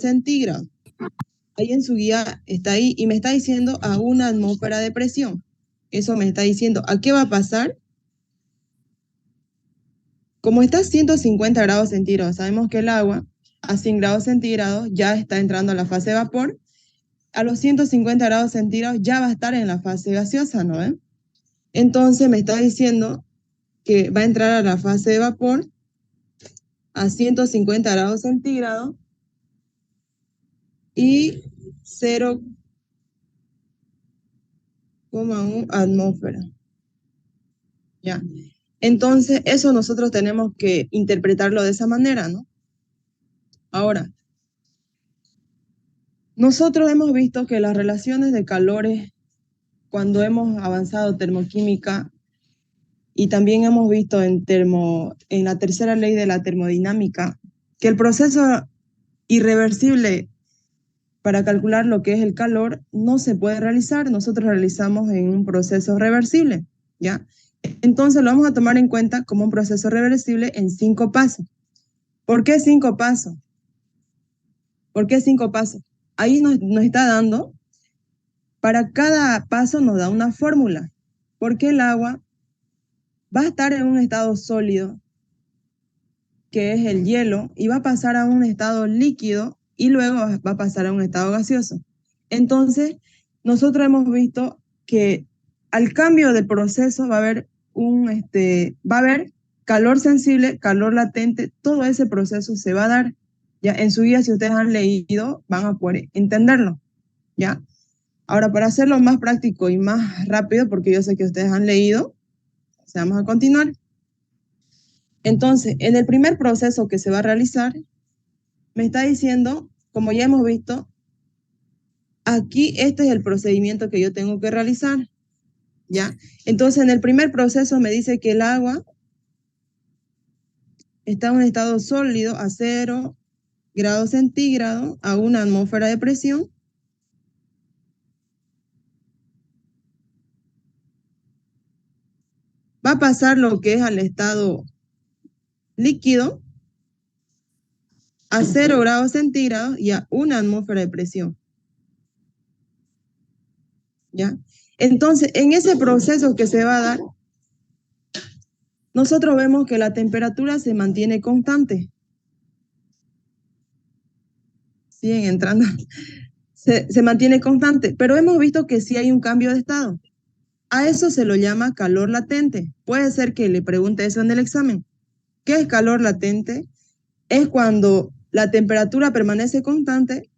centígrados. Ahí en su guía está ahí y me está diciendo a 1 atmósfera de presión. Eso me está diciendo, ¿a qué va a pasar? Como está a 150 grados centígrados, sabemos que el agua a 100 grados centígrados ya está entrando a la fase de vapor. A los 150 grados centígrados ya va a estar en la fase gaseosa, ¿no ven? Entonces me está diciendo que va a entrar a la fase de vapor a 150 grados centígrados y 0,1 atmósfera. ¿Ya? Entonces, eso nosotros tenemos que interpretarlo de esa manera, ¿no? Ahora, nosotros hemos visto que las relaciones de calores, cuando hemos avanzado termoquímica, y también hemos visto en la tercera ley de la termodinámica, que el proceso irreversible para calcular lo que es el calor no se puede realizar, nosotros realizamos en un proceso reversible, ¿ya? Entonces lo vamos a tomar en cuenta como un proceso reversible en 5 pasos. ¿Por qué 5 pasos? ¿Por qué 5 pasos? Ahí nos está dando, para cada paso nos da una fórmula, porque el agua va a estar en un estado sólido, que es el hielo, y va a pasar a un estado líquido y luego va a pasar a un estado gaseoso. Entonces, nosotros hemos visto que al cambio de proceso va a haber calor sensible, calor latente, todo ese proceso se va a dar. Ya en su guía, si ustedes han leído, van a poder entenderlo, ¿ya? Ahora, para hacerlo más práctico y más rápido, porque yo sé que ustedes han leído, vamos a continuar. Entonces, en el primer proceso que se va a realizar, me está diciendo, como ya hemos visto, aquí este es el procedimiento que yo tengo que realizar, ¿ya? Entonces, en el primer proceso me dice que el agua está en un estado sólido a 0 grados centígrados a 1 atmósfera de presión. Va a pasar lo que es al estado líquido a 0 grados centígrados y a 1 atmósfera de presión, ¿ya? Entonces, en ese proceso que se va a dar, nosotros vemos que la temperatura se mantiene constante. Siguen entrando. Se mantiene constante, pero hemos visto que sí hay un cambio de estado. A eso se lo llama calor latente. Puede ser que le pregunte eso en el examen. ¿Qué es calor latente? Es cuando la temperatura permanece constante,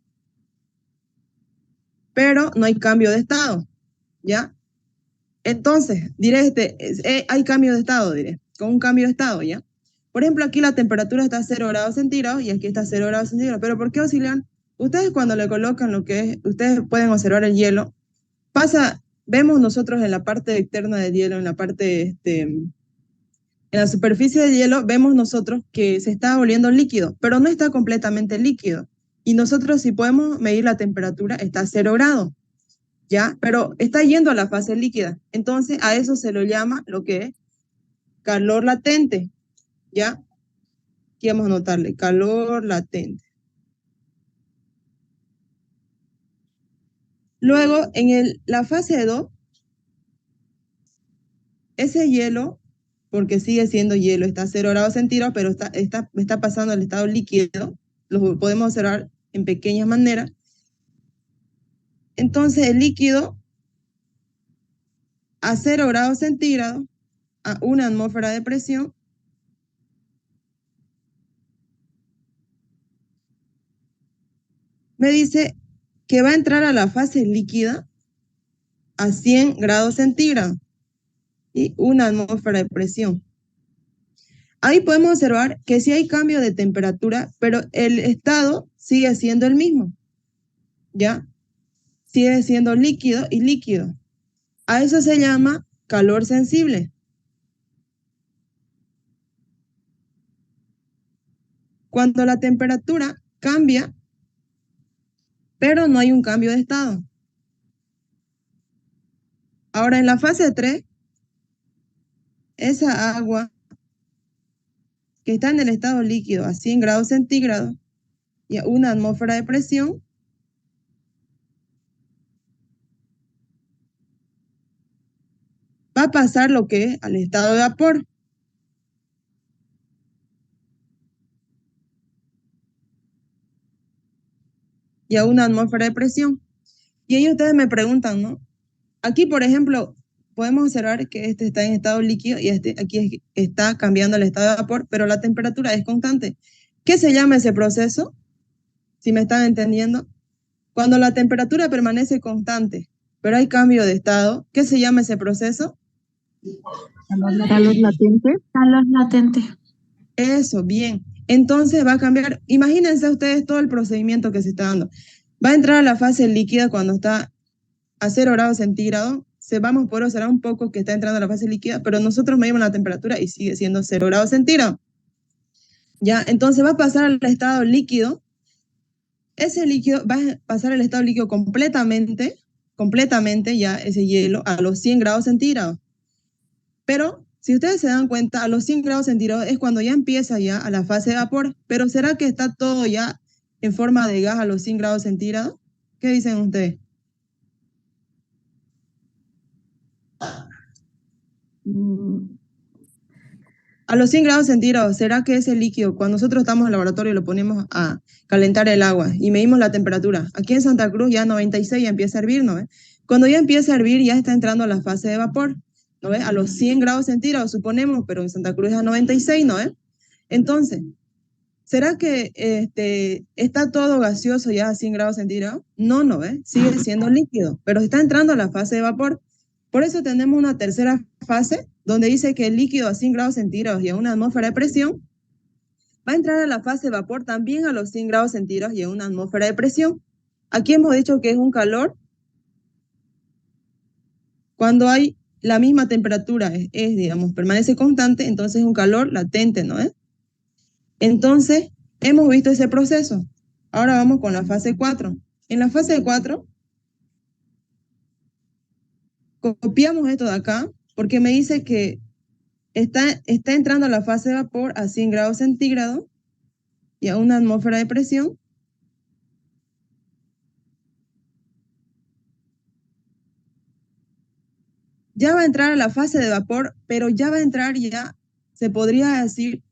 pero no hay cambio de estado, ¿ya? Entonces, diré, hay cambio de estado, diré, con un cambio de estado, ¿ya? Por ejemplo, aquí la temperatura está a 0 grados centígrados y aquí está a 0 grados centígrados. ¿Pero por qué oscilan? Ustedes cuando le colocan lo que es, ustedes pueden observar el hielo, vemos nosotros en la parte externa del hielo, en la superficie del hielo, vemos nosotros que se está volviendo líquido, pero no está completamente líquido. Y nosotros si podemos medir la temperatura, está a 0 grados, ¿ya? Pero está yendo a la fase líquida. Entonces a eso se lo llama lo que es calor latente, ¿ya? Aquí vamos a anotarle, calor latente. Luego, en la fase 2, ese hielo, porque sigue siendo hielo, está a 0 grados centígrados, pero está pasando al estado líquido, lo podemos observar en pequeñas maneras. Entonces el líquido a 0 grados centígrados, a 1 atmósfera de presión, me dice que va a entrar a la fase líquida a 100 grados centígrados y 1 atmósfera de presión. Ahí podemos observar que sí hay cambio de temperatura, pero el estado sigue siendo el mismo, ¿ya? Sigue siendo líquido y líquido. A eso se llama calor sensible. Cuando la temperatura cambia, pero no hay un cambio de estado. Ahora, en la fase 3, esa agua que está en el estado líquido a 100 grados centígrados y a una atmósfera de presión, va a pasar lo que es al estado de vapor. Y a una atmósfera de presión. Y ahí ustedes me preguntan, ¿no? Aquí, por ejemplo, podemos observar que este está en estado líquido y este aquí está cambiando el estado de vapor, pero la temperatura es constante. ¿Qué se llama ese proceso? Si me están entendiendo. Cuando la temperatura permanece constante, pero hay cambio de estado, ¿qué se llama ese proceso? Calor latente. Calor latente. Eso, bien. Entonces va a cambiar. Imagínense ustedes todo el procedimiento que se está dando. Va a entrar a la fase líquida cuando está a 0 grados centígrados. Vamos a poder observar un poco que está entrando a la fase líquida, pero nosotros medimos la temperatura y sigue siendo 0 grados centígrados. Ya, entonces va a pasar al estado líquido. Ese líquido va a pasar al estado líquido completamente, ya ese hielo, a los 100 grados centígrados. Pero si ustedes se dan cuenta, a los 100 grados centígrados es cuando ya empieza ya a la fase de vapor. Pero ¿será que está todo ya en forma de gas a los 100 grados centígrados? ¿Qué dicen ustedes? A los 100 grados centígrados, ¿será que ese líquido, cuando nosotros estamos en el laboratorio y lo ponemos a calentar el agua y medimos la temperatura? Aquí en Santa Cruz ya 96 ya empieza a hervir, ¿no ve? Cuando ya empieza a hervir ya está entrando a la fase de vapor, ¿no ve? A los 100 grados centígrados suponemos, pero en Santa Cruz es a 96, ¿no ve? Entonces, ¿será que está todo gaseoso ya a 100 grados centígrados? No, no ve, sigue siendo líquido, pero está entrando a la fase de vapor. Por eso tenemos una tercera fase donde dice que el líquido a 100 grados centígrados y a una atmósfera de presión va a entrar a la fase de vapor también a los 100 grados centígrados y a una atmósfera de presión. Aquí hemos dicho que es un calor cuando hay la misma temperatura, digamos, permanece constante, entonces es un calor latente, ¿no es? Entonces, hemos visto ese proceso. Ahora vamos con la fase 4. En la fase 4, copiamos esto de acá, porque me dice que está entrando a la fase de vapor a 100 grados centígrados y a una atmósfera de presión. Ya va a entrar a la fase de vapor, pero ya va a entrar se podría decir,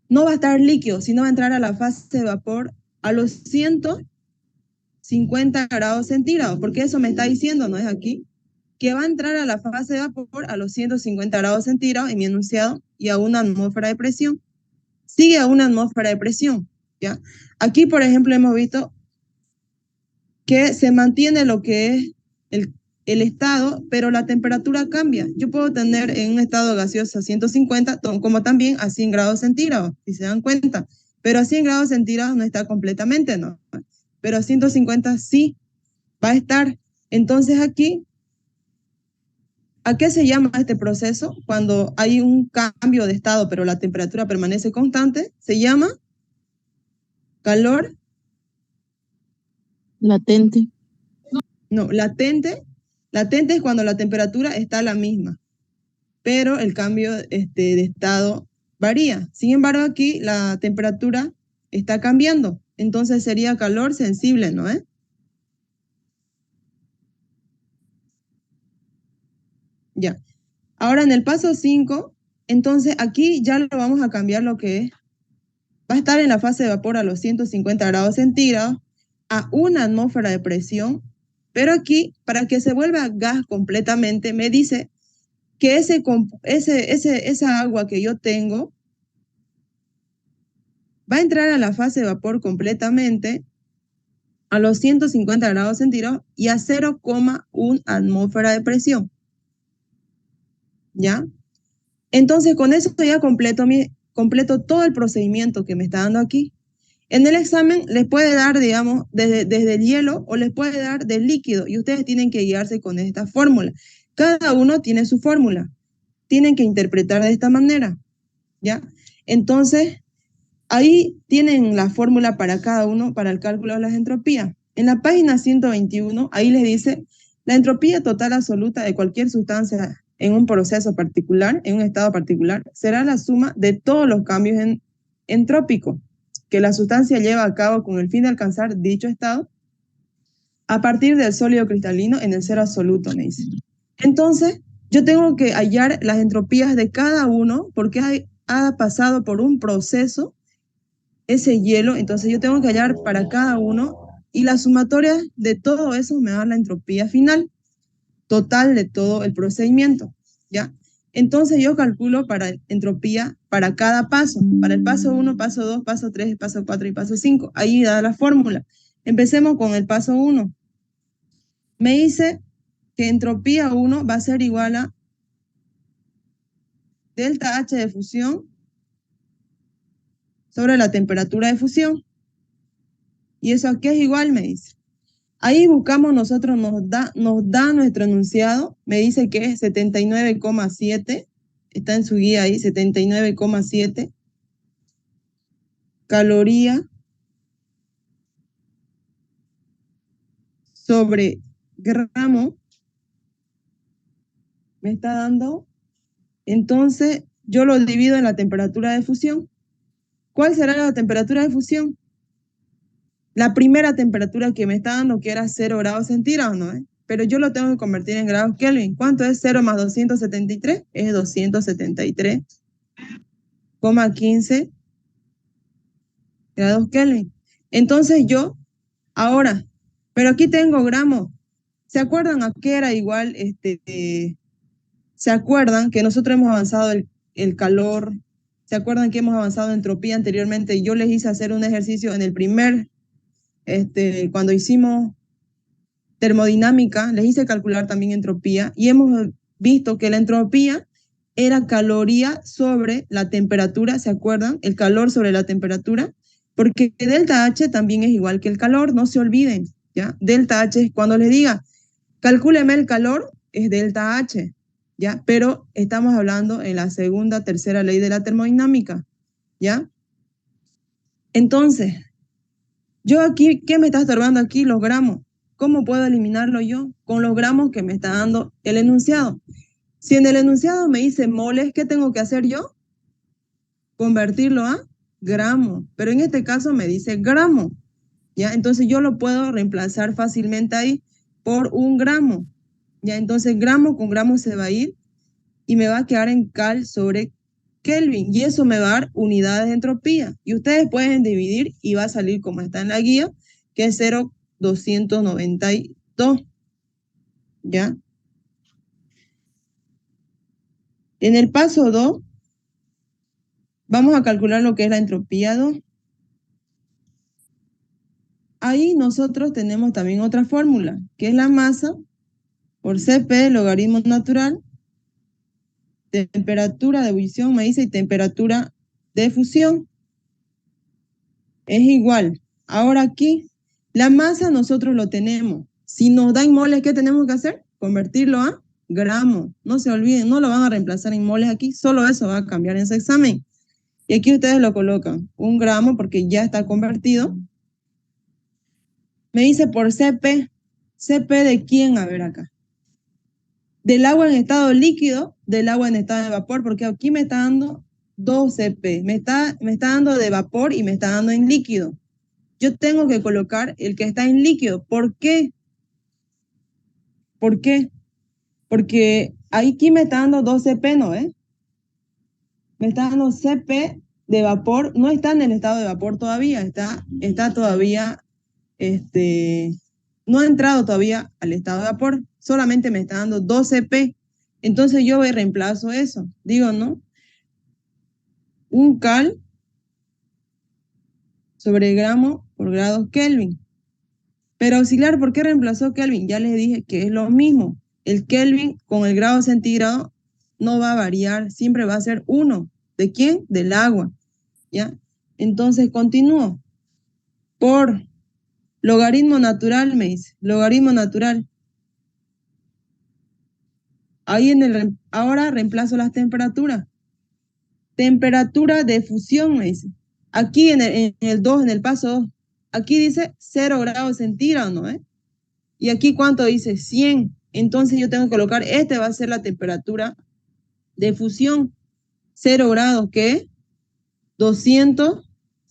no va a estar líquido, sino va a entrar a la fase de vapor a los 150 grados centígrados, porque eso me está diciendo, ¿no es aquí? Que va a entrar a la fase de vapor a los 150 grados centígrados en mi enunciado y a una atmósfera de presión. Sigue a una atmósfera de presión, ¿ya? Aquí, por ejemplo, hemos visto que se mantiene lo que es el estado, pero la temperatura cambia. Yo puedo tener en un estado gaseoso a 150, como también a 100 grados centígrados, si se dan cuenta. Pero a 100 grados centígrados no está completamente, ¿no? Pero a 150 sí va a estar. Entonces aquí, ¿a qué se llama este proceso? Cuando hay un cambio de estado, pero la temperatura permanece constante, se llama calor Latente. No, latente. Latente es cuando la temperatura está la misma, pero el cambio de estado varía. Sin embargo, aquí la temperatura está cambiando. Entonces sería calor sensible, ¿no es? Ya. Ahora en el paso 5, entonces aquí ya lo vamos a cambiar lo que es. Va a estar en la fase de vapor a los 150 grados centígrados a una atmósfera de presión, pero aquí, para que se vuelva gas completamente, me dice que esa agua que yo tengo va a entrar a la fase de vapor completamente a los 150 grados centígrados y a 0,1 atmósfera de presión. ¿Ya? Entonces, con eso ya completo todo el procedimiento que me está dando aquí. En el examen les puede dar, digamos, desde el hielo o les puede dar del líquido y ustedes tienen que guiarse con esta fórmula. Cada uno tiene su fórmula. Tienen que interpretar de esta manera. ¿Ya? Entonces, ahí tienen la fórmula para cada uno para el cálculo de las entropías. En la página 121, ahí les dice, la entropía total absoluta de cualquier sustancia en un proceso particular, en un estado particular, será la suma de todos los cambios entrópicos que la sustancia lleva a cabo con el fin de alcanzar dicho estado a partir del sólido cristalino en el cero absoluto, me dice. Entonces, yo tengo que hallar las entropías de cada uno porque ha pasado por un proceso ese hielo, entonces yo tengo que hallar para cada uno y la sumatoria de todo eso me da la entropía final total de todo el procedimiento, ¿ya? Entonces yo calculo para entropía para cada paso, para el paso 1, paso 2, paso 3, paso 4 y paso 5. Ahí da la fórmula. Empecemos con el paso 1. Me dice que entropía 1 va a ser igual a delta H de fusión sobre la temperatura de fusión. ¿Y eso aquí es igual? Me dice. Ahí buscamos nosotros, nos da nuestro enunciado, me dice que es 79,7, está en su guía ahí, 79,7 caloría sobre gramo, me está dando, entonces yo lo divido en la temperatura de fusión. ¿Cuál será la temperatura de fusión? La primera temperatura que me está dando, que era 0 grados centígrados, ¿no? Pero yo lo tengo que convertir en grados Kelvin. ¿Cuánto es 0 más 273? Es 273,15 grados Kelvin. Entonces yo, ahora, pero aquí tengo gramos. ¿Se acuerdan a qué era igual? ¿Se acuerdan que nosotros hemos avanzado el calor? ¿Se acuerdan que hemos avanzado en entropía anteriormente? Yo les hice hacer un ejercicio en el primer, cuando hicimos termodinámica, les hice calcular también entropía y hemos visto que la entropía era caloría sobre la temperatura, ¿se acuerdan? El calor sobre la temperatura, porque delta H también es igual que el calor, no se olviden, ¿ya? Delta H es cuando les diga, calcúleme el calor, es delta H, ¿ya? Pero estamos hablando en la segunda, tercera ley de la termodinámica, ¿ya? Entonces, yo aquí, ¿qué me está estorbando aquí? Los gramos. ¿Cómo puedo eliminarlo yo? Con los gramos que me está dando el enunciado. Si en el enunciado me dice moles, ¿qué tengo que hacer yo? Convertirlo a gramo. Pero en este caso me dice gramo, ¿ya? Entonces yo lo puedo reemplazar fácilmente ahí por un gramo, ¿ya? Entonces gramo con gramo se va a ir y me va a quedar en cal sobre Kelvin. Y eso me va a dar unidades de entropía. Y ustedes pueden dividir y va a salir como está en la guía, que es 0,292, ¿ya? En el paso 2, vamos a calcular lo que es la entropía 2. Ahí nosotros tenemos también otra fórmula, que es la masa por Cp, logaritmo natural, temperatura de ebullición, me dice, y temperatura de fusión. Es igual. Ahora aquí, la masa nosotros lo tenemos. Si nos dan moles, ¿qué tenemos que hacer? Convertirlo a gramos. No se olviden, no lo van a reemplazar en moles aquí, solo eso va a cambiar en ese examen. Y aquí ustedes lo colocan, 1 gramo porque ya está convertido. Me dice por Cp. ¿Cp de quién? A ver acá. Del agua en estado líquido, del agua en estado de vapor, porque aquí me está dando 2 Cp. Me está dando de vapor y me está dando en líquido. Yo tengo que colocar el que está en líquido. ¿Por qué? ¿Por qué? Porque aquí me está dando 2 Cp, ¿no? Me está dando Cp de vapor. No está en el estado de vapor todavía. Está todavía, no ha entrado todavía al estado de vapor. Solamente me está dando 2 Cp. Entonces yo reemplazo eso. Digo, ¿no? Un cal sobre gramo por grados Kelvin. Pero auxiliar, ¿por qué reemplazó Kelvin? Ya les dije que es lo mismo. El Kelvin con el grado centígrado no va a variar, siempre va a ser 1. ¿De quién? Del agua, ¿ya? Entonces continúo. Por logaritmo natural, me dice. Logaritmo natural. Ahí ahora reemplazo las temperaturas. Temperatura de fusión, me dice. Aquí en el 2, en el paso 2. Aquí dice 0 grados centígrados, ¿no? Y aquí, ¿cuánto dice? 100. Entonces yo tengo que colocar, va a ser la temperatura de fusión. 0 grados, ¿qué? 273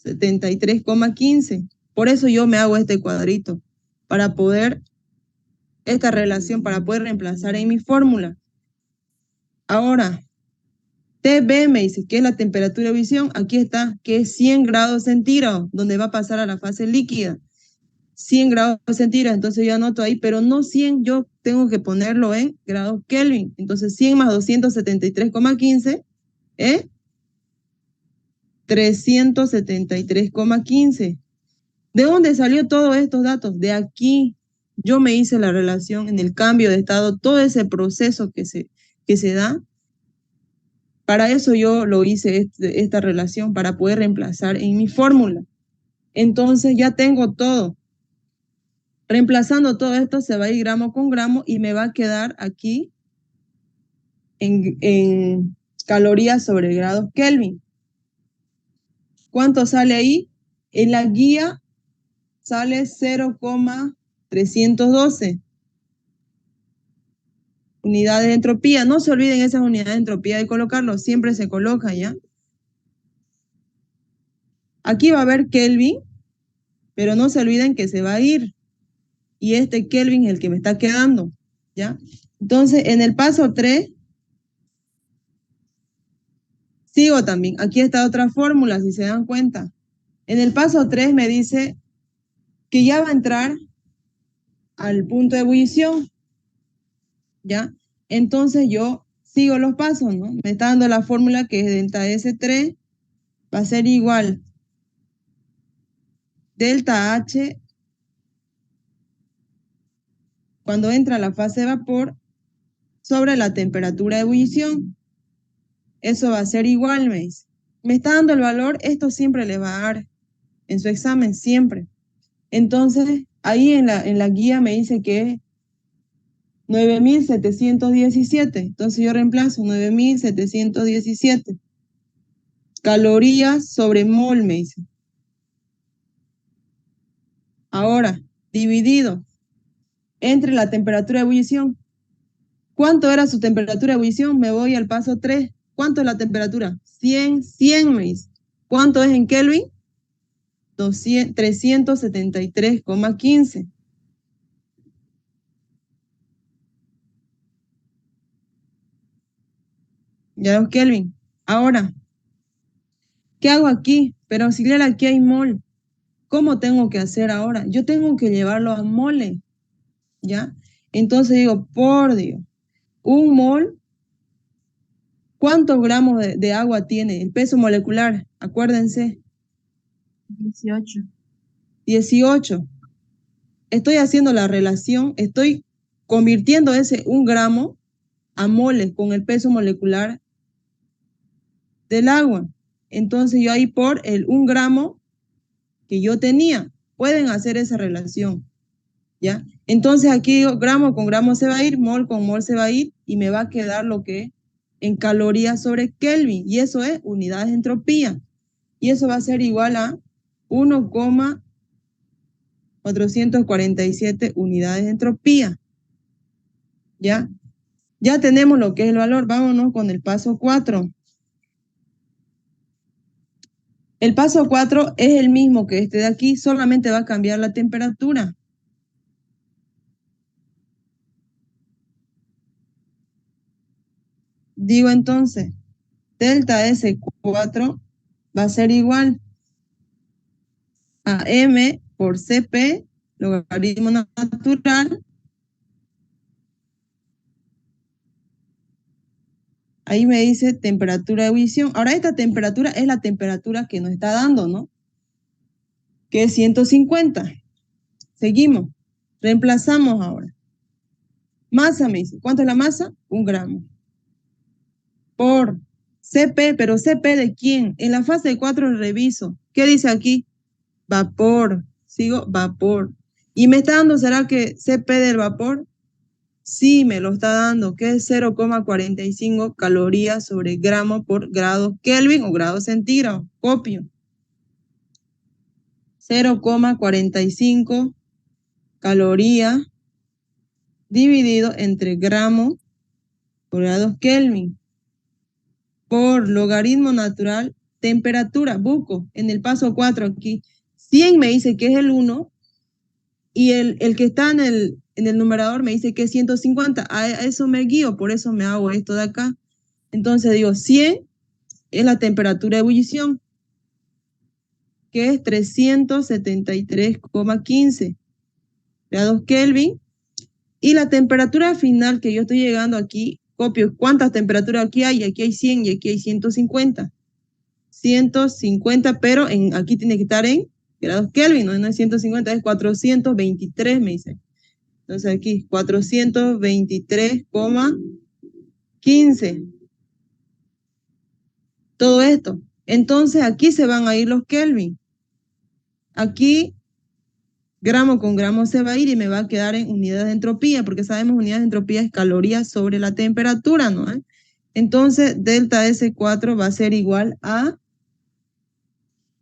373,15. Por eso yo me hago este cuadrito, para poder, esta relación, para poder reemplazar en mi fórmula. Ahora, TB me dice que es la temperatura de ebullición, aquí está, que es 100 grados centígrados, donde va a pasar a la fase líquida. 100 grados centígrados, entonces yo anoto ahí, pero no 100, yo tengo que ponerlo en grados Kelvin. Entonces 100 más 273,15 es 373,15. ¿De dónde salió todos estos datos? De aquí. Yo me hice la relación en el cambio de estado, todo ese proceso que se da. Para eso yo lo hice esta relación, para poder reemplazar en mi fórmula. Entonces ya tengo todo. Reemplazando todo esto se va a ir gramo con gramo y me va a quedar aquí en calorías sobre grados Kelvin. ¿Cuánto sale ahí? En la guía sale 0,312 unidades de entropía. No se olviden esas unidades de entropía de colocarlo, siempre se coloca, ¿ya? Aquí va a haber Kelvin, pero no se olviden que se va a ir. Y este Kelvin es el que me está quedando, ¿ya? Entonces, en el paso 3, sigo también. Aquí está otra fórmula, si se dan cuenta. En el paso 3 me dice que ya va a entrar al punto de ebullición, ¿ya? Entonces yo sigo los pasos, ¿no? Me está dando la fórmula que es delta S3 va a ser igual delta H cuando entra a la fase de vapor sobre la temperatura de ebullición. Eso va a ser igual, me dice. Me está dando el valor, esto siempre le va a dar en su examen, siempre. Entonces, ahí en la guía me dice que es 9.717. Entonces yo reemplazo 9.717 calorías sobre mol, me dice. Ahora, dividido entre la temperatura de ebullición. ¿Cuánto era su temperatura de ebullición? Me voy al paso 3. ¿Cuánto es la temperatura? 100 me dice. ¿Cuánto es en Kelvin? 373,15. Ya los Kelvin. Ahora, ¿qué hago aquí? Pero auxiliar, aquí hay mol. ¿Cómo tengo que hacer ahora? Yo tengo que llevarlo a mole, ¿ya? Entonces digo, por Dios, un mol, ¿cuántos gramos de agua tiene? El peso molecular, acuérdense. 18. 18. Estoy haciendo la relación, estoy convirtiendo ese 1 gramo a moles con el peso molecular del agua. Entonces yo ahí por el 1 gramo que yo tenía, pueden hacer esa relación, ¿ya? Entonces aquí digo, gramo con gramo se va a ir, mol con mol se va a ir y me va a quedar lo que en calorías sobre Kelvin, y eso es unidades de entropía. Y eso va a ser igual a 1,447 unidades de entropía, ¿ya? Ya tenemos lo que es el valor, vámonos con el paso 4. El paso 4 es el mismo que este de aquí, solamente va a cambiar la temperatura. Digo entonces, delta S4 va a ser igual a M por Cp, logaritmo natural. Ahí me dice temperatura de ebullición. Ahora esta temperatura es la temperatura que nos está dando, ¿no? Que es 150. Seguimos. Reemplazamos ahora. Masa me dice. ¿Cuánto es la masa? 1 gramo. Por Cp, pero Cp ¿de quién? En la fase 4 reviso. ¿Qué dice aquí? Vapor. Sigo vapor. ¿Y me está dando, será que Cp del vapor? Sí, me lo está dando, que es 0,45 calorías sobre gramo por grado Kelvin o grado centígrado. Copio. 0,45 calorías dividido entre gramos por grados Kelvin por logaritmo natural temperatura, busco en el paso 4 aquí. 100 me dice que es el 1 y el que está en el numerador me dice que es 150. A eso me guío, por eso me hago esto de acá. Entonces digo, 100 es la temperatura de ebullición, que es 373,15 grados Kelvin. Y la temperatura final que yo estoy llegando aquí, copio cuántas temperaturas aquí hay 100 y aquí hay 150. 150, pero aquí tiene que estar en grados Kelvin, no es 150, es 423, me dice. Entonces aquí, 423,15. Todo esto. Entonces aquí se van a ir los Kelvin. Aquí gramo con gramo se va a ir y me va a quedar en unidades de entropía, porque sabemos unidades de entropía es calorías sobre la temperatura, ¿no? Entonces, delta S4 va a ser igual a,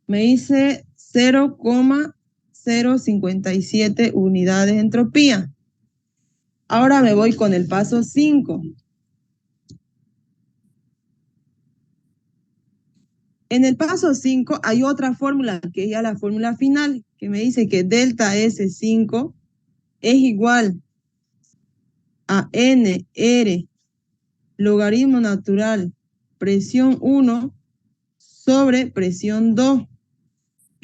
me dice 0,057 unidades de entropía. Ahora me voy con el paso 5. En el paso 5 hay otra fórmula, que es ya la fórmula final, que me dice que delta S5 es igual a NR logaritmo natural presión 1 sobre presión 2.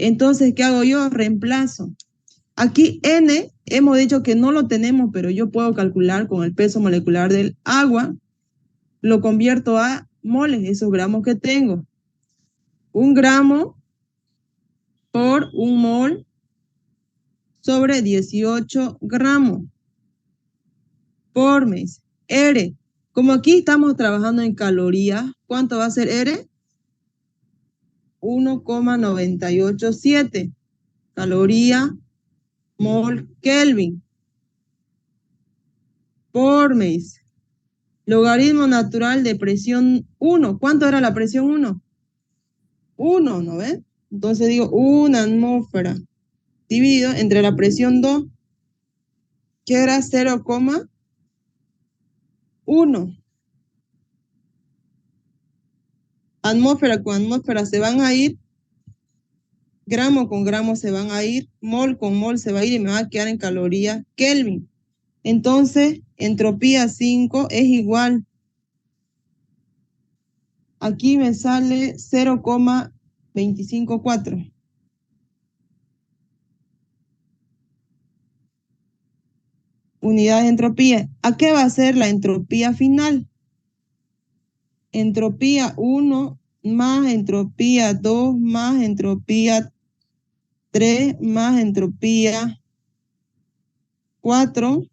Entonces, ¿qué hago yo? Reemplazo. Aquí N, hemos dicho que no lo tenemos, pero yo puedo calcular con el peso molecular del agua. Lo convierto a moles, esos gramos que tengo. 1 gramo por 1 mol sobre 18 gramos por mes. R, como aquí estamos trabajando en calorías, ¿cuánto va a ser R? 1,987 caloría mol Kelvin por mes. Logaritmo natural de presión 1. ¿Cuánto era la presión 1? 1, ¿no ves? Entonces digo 1 atmósfera dividido entre la presión 2, que era 0,1. Atmósfera con atmósfera se van a ir, gramo con gramo se van a ir, mol con mol se va a ir y me va a quedar en calorías Kelvin. Entonces, entropía 5 es igual. Aquí me sale 0,254. Unidades de entropía. ¿A qué va a ser la entropía final? Entropía 1 más entropía 2 más entropía 3 más entropía 4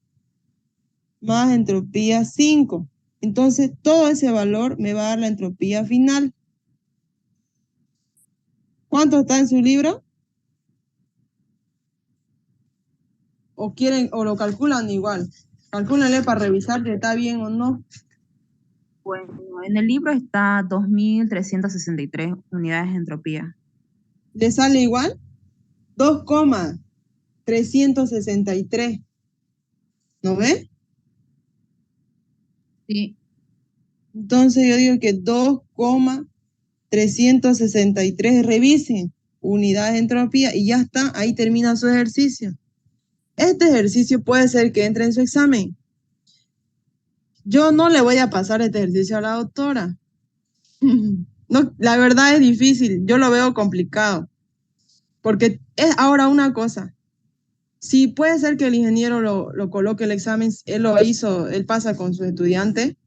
más entropía 5. Entonces, todo ese valor me va a dar la entropía final. ¿Cuánto está en su libro? ¿O quieren, o lo calculan igual? Calcúlenle para revisar si está bien o no. Bueno, en el libro está 2363 unidades de entropía. ¿Le sale igual? 2,363. ¿No ve? Sí. Entonces yo digo que 2,363. Revisen unidades de entropía y ya está, ahí termina su ejercicio. Este ejercicio puede ser que entre en su examen. Yo no le voy a pasar este ejercicio a la doctora. No, la verdad es difícil, yo lo veo complicado. Porque es ahora una cosa. Si puede ser que el ingeniero lo coloque el examen, él lo hizo, él pasa con su estudiante.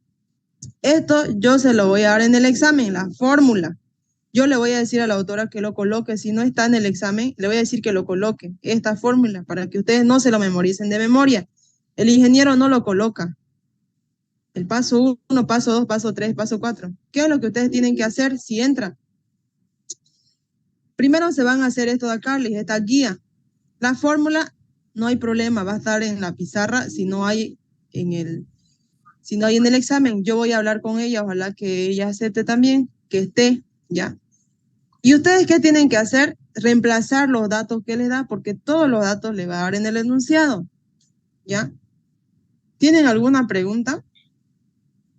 Esto yo se lo voy a dar en el examen, la fórmula. Yo le voy a decir a la autora que lo coloque. Si no está en el examen, le voy a decir que lo coloque. Esta fórmula, para que ustedes no se lo memoricen de memoria. El ingeniero no lo coloca. El paso 1, paso 2, paso 3, paso 4. ¿Qué es lo que ustedes tienen que hacer si entran? Primero se van a hacer esto de acá, les esta guía. La fórmula, no hay problema, va a estar en la pizarra si no hay en el examen. Yo voy a hablar con ella, ojalá que ella acepte también, que esté, ¿ya? ¿Y ustedes qué tienen que hacer? Reemplazar los datos que les da, porque todos los datos le va a dar en el enunciado, ¿ya? ¿Tienen alguna pregunta?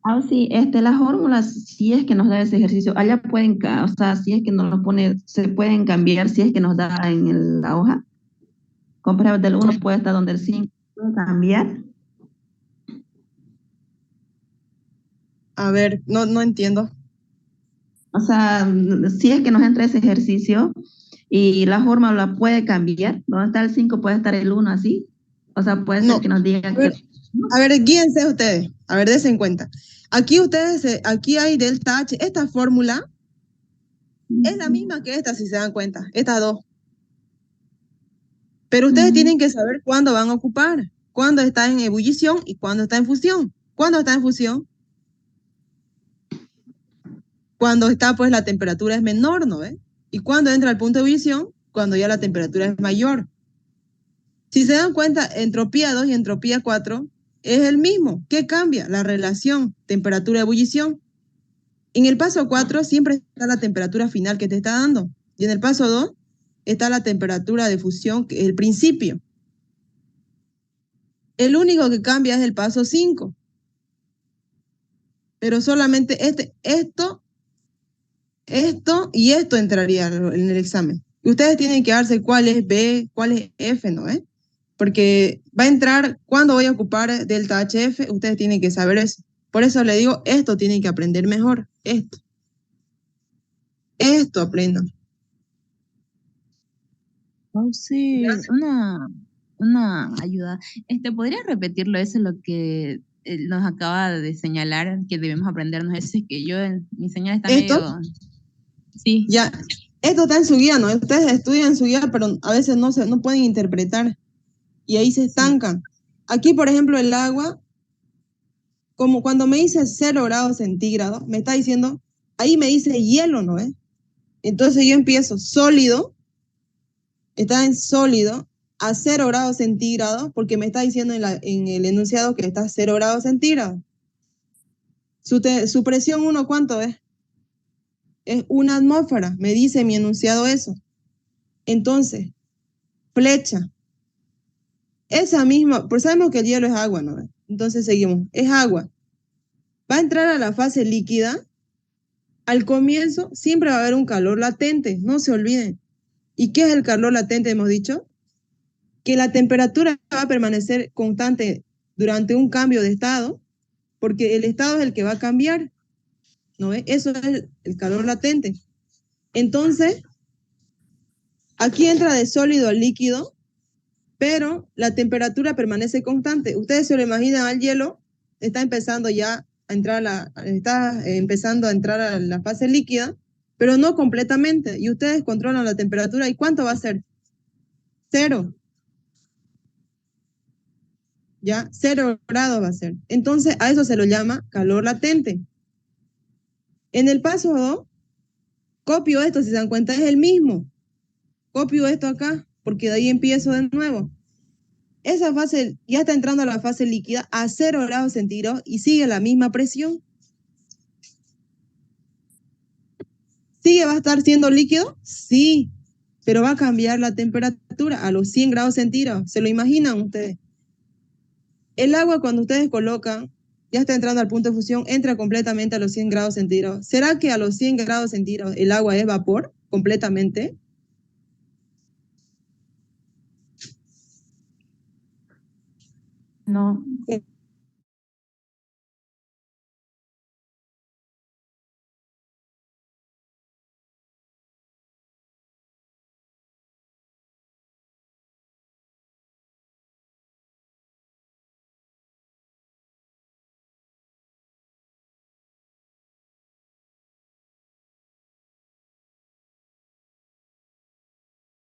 Ah, sí, las fórmulas, si es que nos da ese ejercicio, allá pueden, o sea, si es que nos lo pone, se pueden cambiar, si es que nos da en la hoja. Comprar del uno puede estar donde el 5 puede cambiar. A ver, no entiendo. O sea, si es que nos entra ese ejercicio y la fórmula puede cambiar, donde está el 5 puede estar el uno así. O sea, puede No. ser que nos diga que... A ver, guíense ustedes. A ver, dense en cuenta. Aquí aquí hay delta H. Esta fórmula es la misma que esta, si se dan cuenta. Estas dos. Pero ustedes tienen que saber cuándo van a ocupar. Cuándo está en ebullición y cuándo está en fusión. ¿Cuándo está en fusión? Cuando está, pues, la temperatura es menor, ¿no ve? Y cuando entra al punto de ebullición, cuando ya la temperatura es mayor. Si se dan cuenta, entropía 2 y entropía 4 es el mismo. ¿Qué cambia? La relación temperatura-ebullición. En el paso 4 siempre está la temperatura final que te está dando. Y en el paso 2 está la temperatura de fusión, que es el principio. El único que cambia es el paso 5. Pero solamente esto y esto entraría en el examen. Y ustedes tienen que darse cuál es B, cuál es F, ¿no? Porque va a entrar, ¿cuándo voy a ocupar delta HF? Ustedes tienen que saber eso. Por eso le digo, esto tienen que aprender mejor. Esto aprendan. Oh, sí, una ayuda. ¿Podría repetirlo? Eso es lo que nos acaba de señalar que debemos aprendernos. Eso es que mi señal está Esto, medio... Sí, ya, esto está en su guía, ¿no? Ustedes estudian su guía, pero a veces no pueden interpretar y ahí se sí. estancan. Aquí, por ejemplo, el agua, como cuando me dice 0 grados centígrados, me está diciendo, ahí me dice hielo, ¿no? Entonces yo empiezo sólido, está en sólido, a 0 grados centígrados, porque me está diciendo en el enunciado que está a 0 grados centígrados. Su presión 1, ¿cuánto es? Es una atmósfera, me dice mi enunciado eso. Entonces, flecha. Esa misma, pues sabemos que el hielo es agua, ¿no? Entonces seguimos, es agua. Va a entrar a la fase líquida. Al comienzo siempre va a haber un calor latente, no se olviden. ¿Y qué es el calor latente, hemos dicho? Que la temperatura va a permanecer constante durante un cambio de estado, porque el estado es el que va a cambiar, ¿no ve? Eso es el calor latente. Entonces, aquí entra de sólido al líquido, pero la temperatura permanece constante. Ustedes se lo imaginan al hielo, está empezando ya a entrar está empezando a entrar a la fase líquida, pero no completamente. Y ustedes controlan la temperatura. ¿Y cuánto va a ser? 0. ¿Ya? 0 grados va a ser. Entonces, a eso se lo llama calor latente. En el paso 2, copio esto, si se dan cuenta, es el mismo. Copio esto acá, porque de ahí empiezo de nuevo. Esa fase ya está entrando a la fase líquida a 0 grados centígrados y sigue la misma presión. ¿Sigue va a estar siendo líquido? Sí, pero va a cambiar la temperatura a los 100 grados centígrados. ¿Se lo imaginan ustedes? El agua, cuando ustedes colocan, ya está entrando al punto de fusión, entra completamente a los 100 grados centígrados. ¿Será que a los 100 grados centígrados el agua es vapor completamente? No.